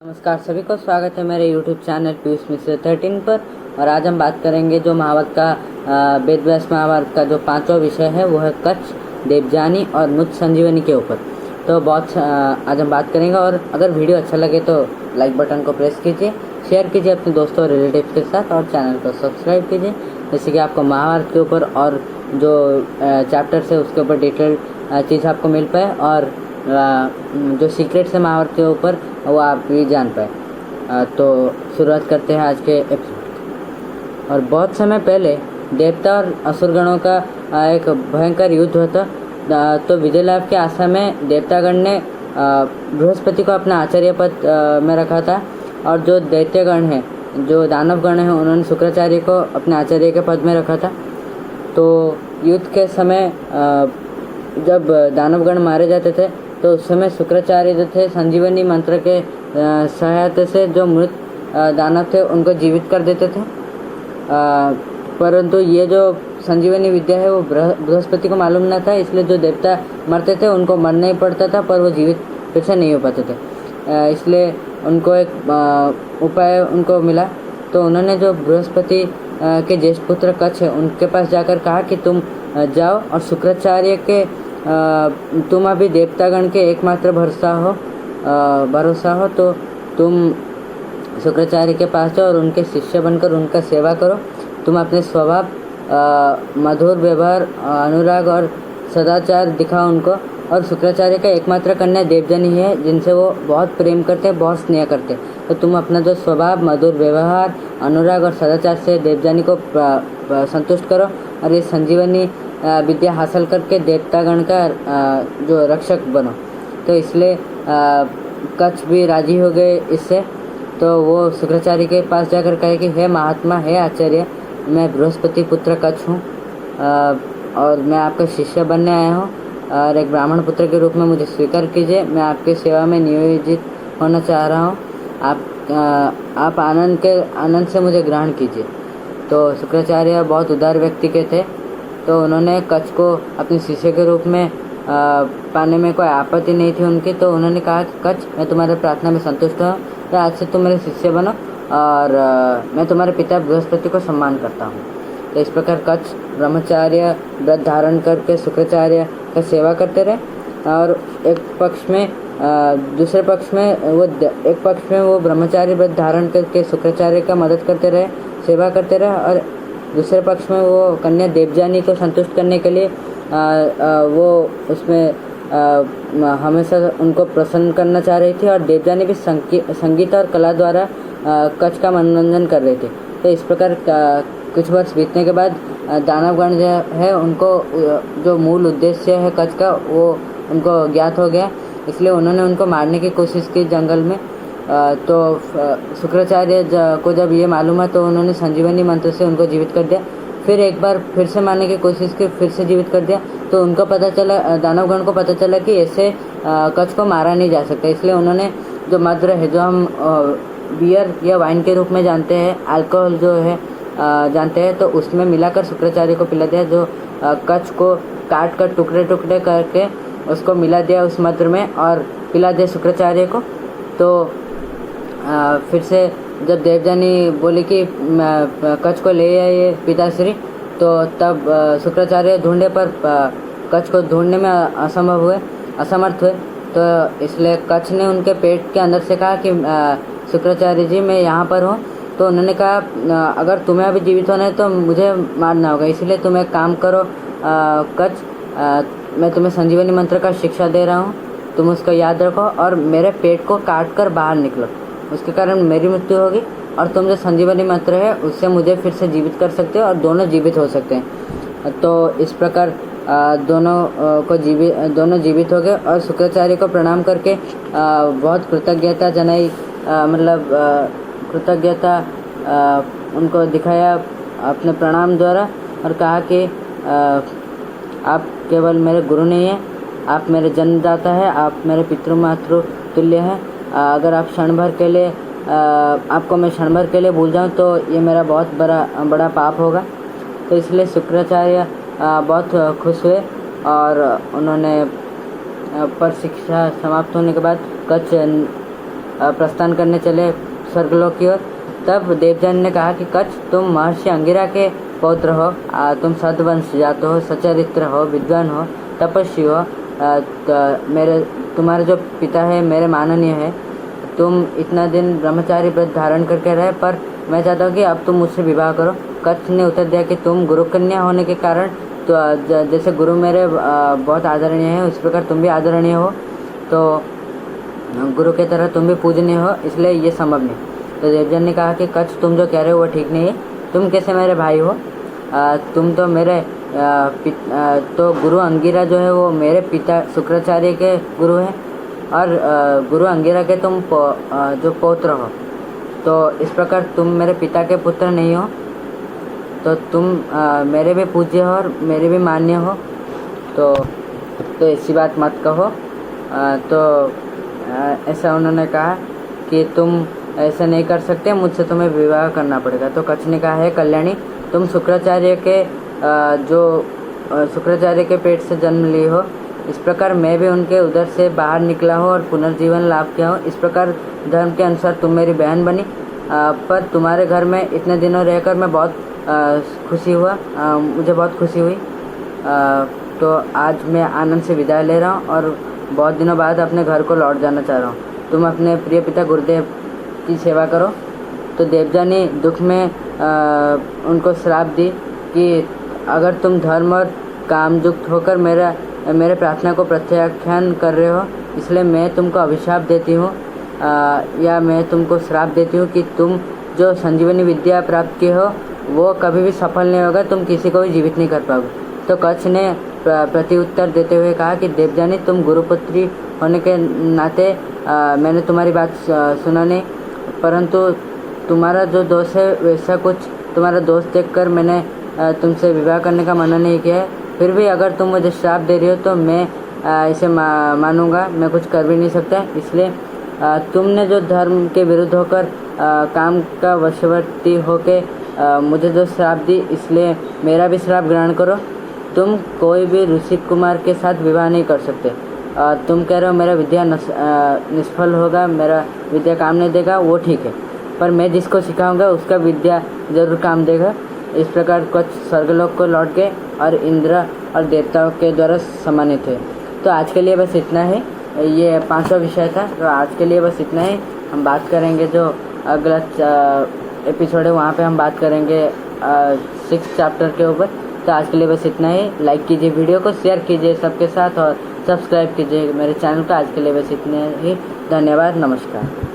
नमस्कार सभी को, स्वागत है मेरे YouTube चैनल पीयूष मिश्र 13 पर। और आज हम बात करेंगे जो महाभारत का वेद व्यास महाभारत का जो 5वां विषय है वो है कच्छ, देवजानी और मुझ संजीवनी के ऊपर। तो आज हम बात करेंगे। और अगर वीडियो अच्छा लगे तो लाइक बटन को प्रेस कीजिए, शेयर कीजिए अपने दोस्तों और रिलेटिव्स के साथ, और चैनल को सब्सक्राइब कीजिए, जैसे कि आपको महाभारत के ऊपर और जो चैप्टर्स है उसके ऊपर डिटेल चीज़ आपको मिल पाए, और जो सीक्रेट्स है महाभारत के ऊपर वो आप भी जान पाए। तो शुरुआत करते हैं आज के एपिसोड। और बहुत समय पहले देवता और असुरगणों का एक भयंकर युद्ध हुआ था। तो विजय लाभ की आशा में देवतागण ने बृहस्पति को अपना आचार्य पद में रखा था, और जो दैत्यगण है, जो दानवगण है, उन्होंने शुक्राचार्य को अपने आचार्य के पद में रखा था। तो युद्ध के समय जब दानवगण मारे जाते थे तो उस समय शुक्राचार्य जो थे संजीवनी मंत्र के सहायता से जो मृत दानव थे उनको जीवित कर देते थे। परंतु ये जो संजीवनी विद्या है वो बृहस्पति को मालूम न था, इसलिए जो देवता मरते थे उनको मरना ही पड़ता था, पर वो जीवित फिर से नहीं हो पाते थे। इसलिए उनको एक उपाय उनको मिला। तो उन्होंने जो बृहस्पति के ज्येष्ठ पुत्र कच्छ है उनके पास जाकर कहा कि तुम जाओ और शुक्राचार्य के तुम अभी देवतागण के एकमात्र भरोसा हो, तो तुम शुक्राचार्य के पास जाओ और उनके शिष्य बनकर उनका सेवा करो। तुम अपने स्वभाव, मधुर व्यवहार, अनुराग और सदाचार दिखाओ उनको। और शुक्राचार्य का एकमात्र कन्या देवजानी है जिनसे वो बहुत प्रेम करते हैं, बहुत स्नेह करते हैं। तो तुम अपना जो स्वभाव, मधुर व्यवहार, अनुराग और सदाचार से देवजानी को संतुष्ट करो, और ये संजीवनी विद्या हासिल करके देवतागण का जो रक्षक बनो। तो इसलिए कच्छ भी राजी हो गए इससे। तो वो शुक्राचार्य के पास जाकर कहे कि हे महात्मा, हे आचार्य, मैं बृहस्पति पुत्र कच्छ हूँ, और मैं आपका शिष्य बनने आया हूँ, और एक ब्राह्मण पुत्र के रूप में मुझे स्वीकार कीजिए। मैं आपकी सेवा में नियोजित होना चाह रहा हूँ। आप आनंद से मुझे ग्रहण कीजिए। तो शुक्राचार्य बहुत उदार व्यक्ति के थे, तो उन्होंने कच्छ को अपने शिष्य के रूप में पाने में कोई आपत्ति नहीं थी उनकी। तो उन्होंने कहा कि कच्छ, मैं तुम्हारे प्रार्थना में संतुष्ट हूँ, तो आज से तुम मेरे शिष्य बनो, और मैं तुम्हारे पिता बृहस्पति को सम्मान करता हूँ। तो इस प्रकार कच्छ ब्रह्मचार्य व्रत धारण करके शुक्राचार्य का सेवा करते रहे। और एक पक्ष में वो ब्रह्मचार्य व्रत धारण करके शुक्राचार्य का मदद करते रहे, सेवा करते रहे, और दूसरे पक्ष में वो कन्या देवजानी को संतुष्ट करने के लिए वो उसमें हमेशा उनको प्रसन्न करना चाह रही थी, और देवजानी भी संगीत और कला द्वारा कच्छ का मनोरंजन कर रहे थे। तो इस प्रकार कुछ वर्ष बीतने के बाद दानवगण जो है उनको जो मूल उद्देश्य है कच्छ का वो उनको ज्ञात हो गया, इसलिए उन्होंने उनको मारने की कोशिश की जंगल में। तो शुक्राचार्य को जब ये मालूम है तो उन्होंने संजीवनी मंत्र से उनको जीवित कर दिया। फिर एक बार फिर से मारने की कोशिश की, फिर से जीवित कर दिया। तो उनको पता चला, दानवगण को पता चला कि ऐसे कच्छ को मारा नहीं जा सकता, इसलिए उन्होंने जो मद्र है, जो हम बियर या वाइन के रूप में जानते हैं, अल्कोहल जो है जानते हैं, तो उसमें मिलाकर शुक्राचार्य को पिला दिया। जो कच्छ को काट कर टुकड़े टुकड़े करके उसको मिला दिया उस मद्र में और पिला दिया शुक्राचार्य को। तो फिर से जब देवजानी बोली कि कच्छ को ले आइए पिताश्री, तो तब शुक्राचार्य ढूंढे पर कच्छ को ढूंढने में असमर्थ हुए। तो इसलिए कच्छ ने उनके पेट के अंदर से कहा कि शुक्राचार्य जी, मैं यहाँ पर हूँ। तो उन्होंने कहा अगर तुम्हें अभी जीवित होना है तो मुझे मारना होगा, इसलिए तुम एक काम करो कच्छ, मैं तुम्हें संजीवनी मंत्र का शिक्षा दे रहा हूँ, तुम उसको याद रखो और मेरे पेट को काट कर बाहर निकलो, उसके कारण मेरी मृत्यु होगी, और तुम जो संजीवनी मंत्र है उससे मुझे फिर से जीवित कर सकते हो, और दोनों जीवित हो सकते हैं। तो इस प्रकार दोनों जीवित हो गए, और शुक्राचार्य को प्रणाम करके बहुत कृतज्ञता जनाई, कृतज्ञता उनको दिखाया अपने प्रणाम द्वारा, और कहा कि आप केवल मेरे गुरु नहीं हैं, आप मेरे जन्मदाता है, आप मेरे पितृमातृ तुल्य हैं। अगर आप आपको मैं क्षण भर के लिए भूल जाऊं तो ये मेरा बहुत बड़ा पाप होगा। तो इसलिए शुक्राचार्य बहुत खुश हुए, और उन्होंने पर शिक्षा समाप्त होने के बाद कच्छ प्रस्थान करने चले स्वर्गलोक की ओर, तब देवजानी ने कहा कि कच्छ, तुम महर्षि अंगिरा के पौत्र हो, तुम सद्वंश जात हो, सचरित्र हो, विद्वान हो, तपस्वी हो, तुम्हारे जो पिता है मेरे माननीय है, तुम इतना दिन ब्रह्मचारी व्रत धारण करके रहे, पर मैं चाहता हूँ कि अब तुम मुझसे विवाह करो। कच्छ ने उत्तर दिया कि तुम गुरु कन्या होने के कारण, तो जैसे गुरु मेरे बहुत आदरणीय है, उस प्रकार तुम भी आदरणीय हो, तो गुरु के तरह तुम भी पूजनीय हो, इसलिए ये संभव नहीं। तो देवजानी ने कहा कि कच्छ, तुम जो कह रहे हो वो ठीक नहीं है। तुम कैसे मेरे भाई हो? तुम तो मेरे तो गुरु अंगिरा जो है वो मेरे पिता शुक्राचार्य के गुरु हैं, और गुरु अंगिरा के तुम जो पौत्र हो, तो इस प्रकार तुम मेरे पिता के पुत्र नहीं हो, तो तुम मेरे भी पूज्य हो और मेरे भी मान्य हो, तो ऐसी बात मत कहो। तो ऐसा उन्होंने कहा कि तुम ऐसा नहीं कर सकते, मुझसे तुम्हें विवाह करना पड़ेगा। तो कच्छ ने कहा, है कल्याणी, तुम शुक्राचार्य के पेट से जन्म ली हो, इस प्रकार मैं भी उनके उदर से बाहर निकला हूँ और पुनर्जीवन लाभ किया हूँ। इस प्रकार धर्म के अनुसार तुम मेरी बहन बनी, पर तुम्हारे घर में इतने दिनों रहकर मैं बहुत खुशी हुआ, मुझे बहुत खुशी हुई। तो आज मैं आनंद से विदाई ले रहा हूँ और बहुत दिनों बाद अपने घर को लौट जाना चाह रहा हूँ। तुम अपने प्रिय पिता गुरुदेव की सेवा करो। तो देवजानी दुख में उनको श्राप दी कि अगर तुम धर्म और कामयुक्त होकर मेरे प्रार्थना को प्रत्याख्यान कर रहे हो, इसलिए मैं तुमको अभिशाप देती हूँ, या मैं तुमको श्राप देती हूँ कि तुम जो संजीवनी विद्या प्राप्त की हो वो कभी भी सफल नहीं होगा, तुम किसी को भी जीवित नहीं कर पाओगे। तो कच्छ ने प्रत्युत्तर देते हुए कहा कि देवजानी, तुम गुरुपुत्री होने के नाते मैंने तुम्हारी बात सुना नहीं, परंतु तुम्हारा जो दोष है वैसा कुछ तुम्हारा दोष देखकर मैंने तुमसे विवाह करने का मना नहीं किया है। फिर भी अगर तुम मुझे श्राप दे रही हो तो मैं इसे मानूंगा, मैं कुछ कर भी नहीं सकता। इसलिए तुमने जो धर्म के विरुद्ध होकर काम का वशवर्ती होके मुझे जो श्राप दी, इसलिए मेरा भी श्राप ग्रहण करो। तुम कोई भी ऋषि कुमार के साथ विवाह नहीं कर सकते। तुम कह रहे हो मेरा विद्या निष्फल होगा, मेरा विद्या काम नहीं देगा, वो ठीक है, पर मैं जिसको सिखाऊंगा उसका विद्या जरूर काम देगा। इस प्रकार कुछ स्वर्गलोक को लौट गए और इंद्र और देवताओं के द्वारा सम्मानित हुए। तो आज के लिए बस इतना ही, ये 5वां विषय था। तो आज के लिए बस इतना ही। हम बात करेंगे जो अगला एपिसोड है, वहाँ पे हम बात करेंगे 6th चैप्टर के ऊपर। तो आज के लिए बस इतना ही। लाइक कीजिए वीडियो को, शेयर कीजिए सबके साथ और सब्सक्राइब कीजिए मेरे चैनल को। आज के लिए बस इतने ही। धन्यवाद, नमस्कार।